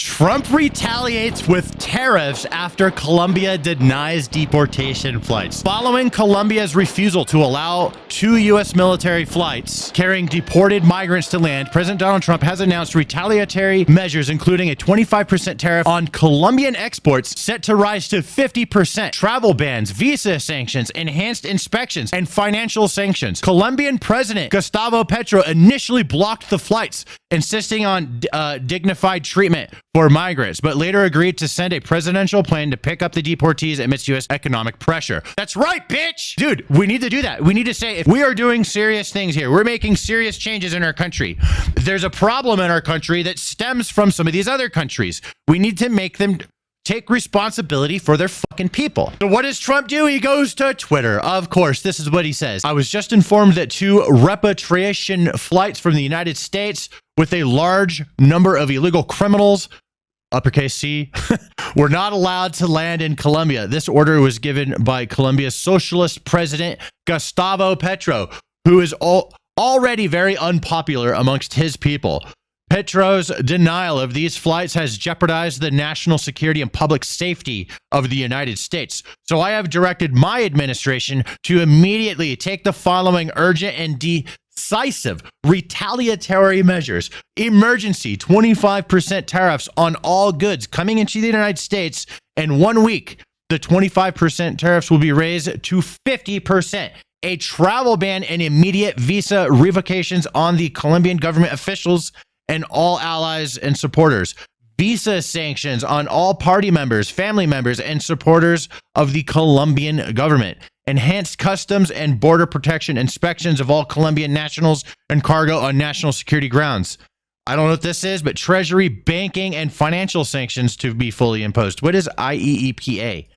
Trump retaliates with tariffs after Colombia denies deportation flights. Following Colombia's refusal to allow 2 U.S. military flights carrying deported migrants to land, President Donald Trump has announced retaliatory measures, including a 25% tariff on Colombian exports set to rise to 50%, travel bans, visa sanctions, enhanced inspections, and financial sanctions. Colombian President Gustavo Petro initially blocked the flights, insisting on dignified treatment for migrants, but later agreed to send a presidential plane to pick up the deportees amidst U.S. economic pressure. That's right, bitch! Dude, we need to do that. We need to say, if we are doing serious things here, we're making serious changes in our country, there's a problem in our country that stems from some of these other countries. We need to make them take responsibility for their fucking people. So what does Trump do? He goes to Twitter. Of course, this is what he says. I was just informed that 2 repatriation flights from the United States with a large number of illegal criminals, uppercase C, were not allowed to land in Colombia. This order was given by Colombia's socialist president, Gustavo Petro, who is already very unpopular amongst his people. Petro's denial of these flights has jeopardized the national security and public safety of the United States. So I have directed my administration to immediately take the following urgent and decisive retaliatory measures. Emergency 25% tariffs on all goods coming into the United States. In 1 week, the 25% tariffs will be raised to 50%. A travel ban and immediate visa revocations on the Colombian government officials and all allies and supporters. Visa sanctions on all party members, family members, and supporters of the Colombian government. Enhanced customs and border protection inspections of all Colombian nationals and cargo on national security grounds. I don't know what this is, but treasury, banking, and financial sanctions to be fully imposed. What is IEEPA?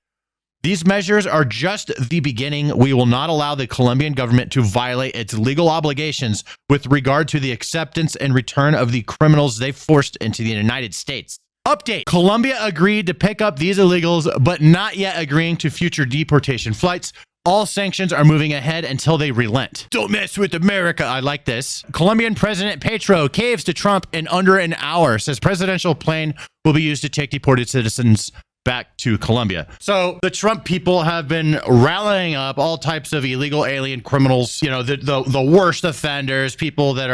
These measures are just the beginning. We will not allow the Colombian government to violate its legal obligations with regard to the acceptance and return of the criminals they forced into the United States. Update. Colombia agreed to pick up these illegals, but not yet agreeing to future deportation flights. All sanctions are moving ahead until they relent. Don't mess with America. I like this. Colombian President Petro caves to Trump in under an hour, says presidential plane will be used to take deported citizens back to Colombia. So the Trump people have been rallying up all types of illegal alien criminals, you know, the worst offenders, people that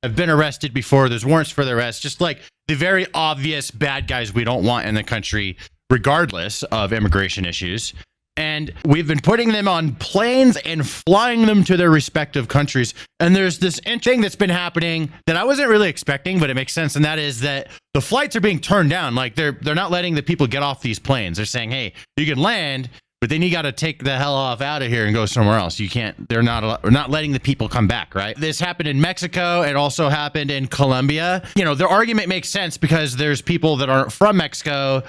have been arrested before, there's warrants for their arrest, just like the very obvious bad guys we don't want in the country, regardless of immigration issues. And we've been putting them on planes and flying them to their respective countries. And there's this thing that's been happening that I wasn't really expecting, but it makes sense. And that is that the flights are being turned down. Like they're not letting the people get off these planes. They're saying, hey, you can land, but then you got to take the hell off out of here and go somewhere else. You can't, we're not letting the people come back, right? This happened in Mexico. It also happened in Colombia. You know, their argument makes sense because there's people that aren't from Mexico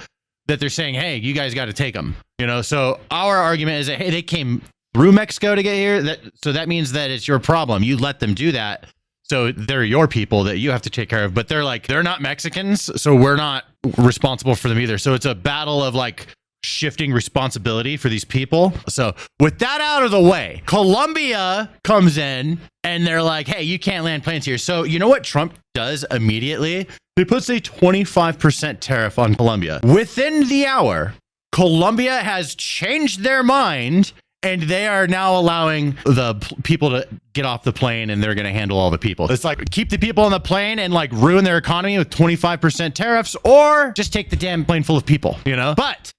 that they're saying, hey, you guys got to take them, you know? So our argument is that, hey, they came through Mexico to get here. So that means that it's your problem. You let them do that. So they're your people that you have to take care of, but they're like, they're not Mexicans. So we're not responsible for them either. So it's a battle of like shifting responsibility for these people. So with that out of the way, Colombia comes in and they're like, hey, you can't land planes here. So you know what Trump does immediately? He puts a 25% tariff on Colombia. Within the hour, Colombia has changed their mind and they are now allowing the people to get off the plane and they're going to handle all the people. It's like keep the people on the plane and like ruin their economy with 25% tariffs, or just take the damn plane full of people, you know? But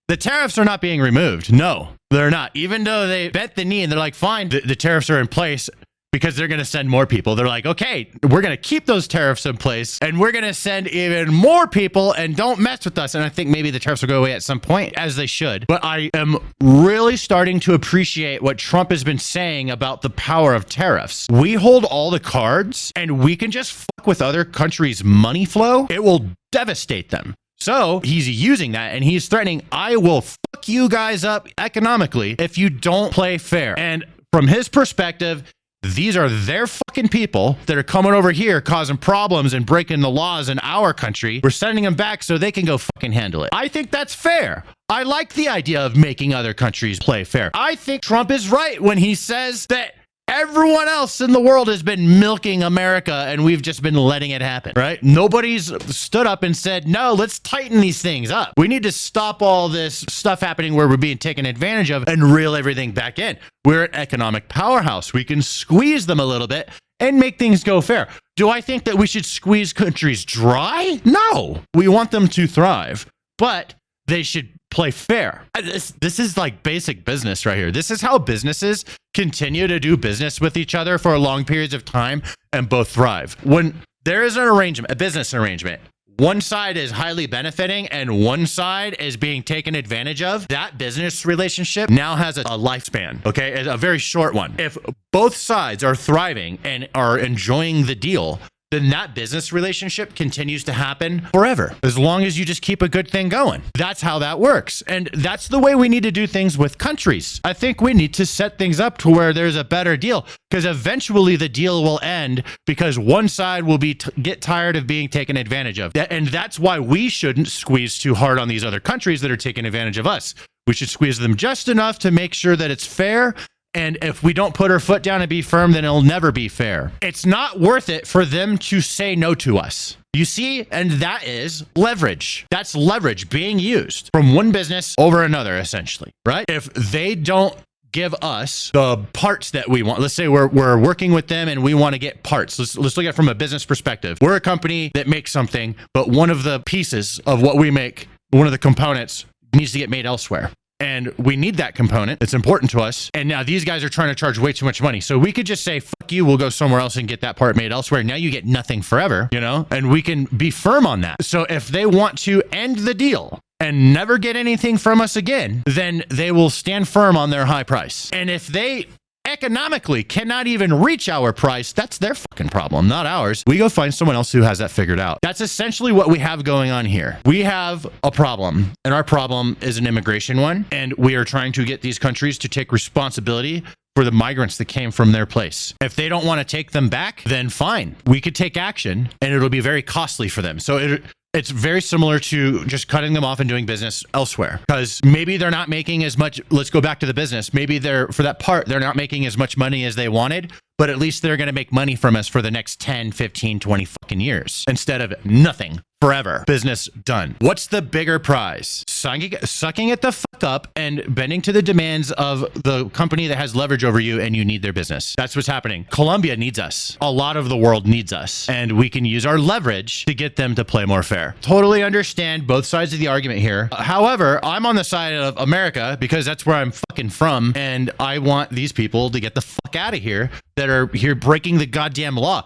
the tariffs are not being removed. No, they're not. Even though they bent the knee and they're like, fine, the tariffs are in place because they're going to send more people. They're like, okay, we're going to keep those tariffs in place and we're going to send even more people and don't mess with us. And I think maybe the tariffs will go away at some point, as they should. But I am really starting to appreciate what Trump has been saying about the power of tariffs. We hold all the cards and we can just fuck with other countries' money flow. It will devastate them. So he's using that and he's threatening, I will fuck you guys up economically if you don't play fair. And from his perspective, these are their fucking people that are coming over here causing problems and breaking the laws in our country. We're sending them back so they can go fucking handle it. I think that's fair. I like the idea of making other countries play fair. I think Trump is right when he says that Everyone else in the world has been milking America, and we've just been letting it happen, right? Nobody's stood up and said, no, let's tighten these things up. We need to stop all this stuff happening where we're being taken advantage of and reel everything back in. We're an economic powerhouse. We can squeeze them a little bit and make things go fair. Do I think that we should squeeze countries dry? No. We want them to thrive, but they should play fair. This is like basic business right here. This is how businesses continue to do business with each other for long periods of time and both thrive. When there is an arrangement, a business arrangement, one side is highly benefiting and one side is being taken advantage of, that business relationship now has a lifespan, okay? A very short one. If both sides are thriving and are enjoying the deal, then that business relationship continues to happen forever, as long as you just keep a good thing going. That's how that works. And that's the way we need to do things with countries. I think we need to set things up to where there's a better deal, because eventually the deal will end because one side will get tired of being taken advantage of. And that's why we shouldn't squeeze too hard on these other countries that are taking advantage of us. We should squeeze them just enough to make sure that it's fair. And if we don't put our foot down and be firm, then it'll never be fair. It's not worth it for them to say no to us. You see, and that is leverage. That's leverage being used from one business over another, essentially, right? If they don't give us the parts that we want, let's say we're working with them and we want to get parts. Let's look at it from a business perspective. We're a company that makes something, but one of the pieces of what we make, one of the components, needs to get made elsewhere. And we need that component. It's important to us. And now these guys are trying to charge way too much money. So we could just say, fuck you, we'll go somewhere else and get that part made elsewhere. Now you get nothing forever, you know, and we can be firm on that. So if they want to end the deal and never get anything from us again, then they will stand firm on their high price. And if they economically cannot even reach our price, that's their fucking problem, not ours. We go find someone else who has that figured out. That's essentially what we have going on here. We have a problem, and our problem is an immigration one, and we are trying to get these countries to take responsibility for the migrants that came from their place. If they don't want to take them back, then fine. We could take action, and it'll be very costly for them. So it's very similar to just cutting them off and doing business elsewhere, because maybe they're not making as much. Let's go back to the business. Maybe for that part, they're not making as much money as they wanted, but at least they're going to make money from us for the next 10, 15, 20 fucking years instead of nothing forever. Business done. What's the bigger prize? Sucking it the fuck up and bending to the demands of the company that has leverage over you and you need their business. That's what's happening. Colombia needs us. A lot of the world needs us. And we can use our leverage to get them to play more fair. Totally understand both sides of the argument here. However, I'm on the side of America because that's where I'm fucking from. And I want these people to get the fuck out of here that are here breaking the goddamn law.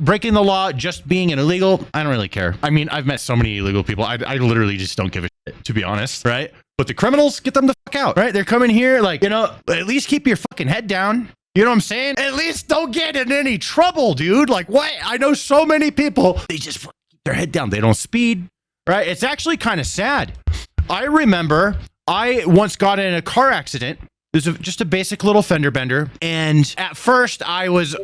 Breaking the law, just being an illegal, I don't really care. I mean, I've met so many illegal people. I literally just don't give a shit, to be honest, right? But the criminals, get them the fuck out, right? They're coming here like, at least keep your fucking head down. You know what I'm saying? At least don't get in any trouble, dude. Like, what? I know so many people, they just keep their head down. They don't speed, right? It's actually kind of sad. I remember I once got in a car accident. There's just a basic little fender bender. And at first I was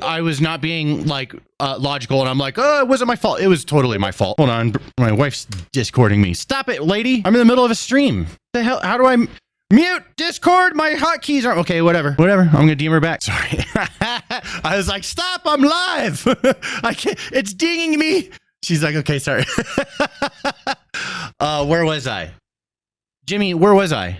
not being like logical. And I'm like, oh, it wasn't my fault. It was totally my fault. Hold on. My wife's discording me. Stop it, lady. I'm in the middle of a stream. The hell? How do I mute Discord? My hotkeys aren't okay. Whatever. I'm going to DM her back. Sorry. I was like, stop. I'm live. I can't. It's dinging me. She's like, okay, sorry. Where was I? Jimmy, where was I?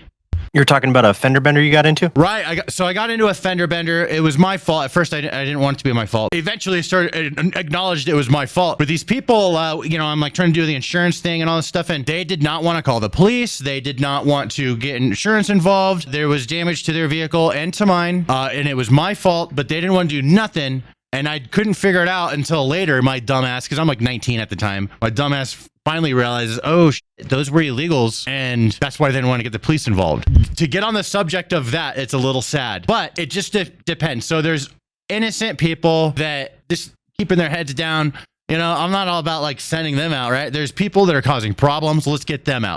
You're talking about a fender bender you got into? Right. I got into a fender bender. It was my fault. At first, I didn't want it to be my fault. Eventually, acknowledged it was my fault. But these people, I'm like trying to do the insurance thing and all this stuff, and they did not want to call the police. They did not want to get insurance involved. There was damage to their vehicle and to mine, and it was my fault, but they didn't want to do nothing. And I couldn't figure it out until later, my dumbass, because I'm like 19 at the time, my dumbass finally realizes, oh, shit, those were illegals, and that's why they didn't want to get the police involved. To get on the subject of that, it's a little sad, but it just depends. So there's innocent people that just keeping their heads down. I'm not all about like sending them out, right? There's people that are causing problems. Let's get them out.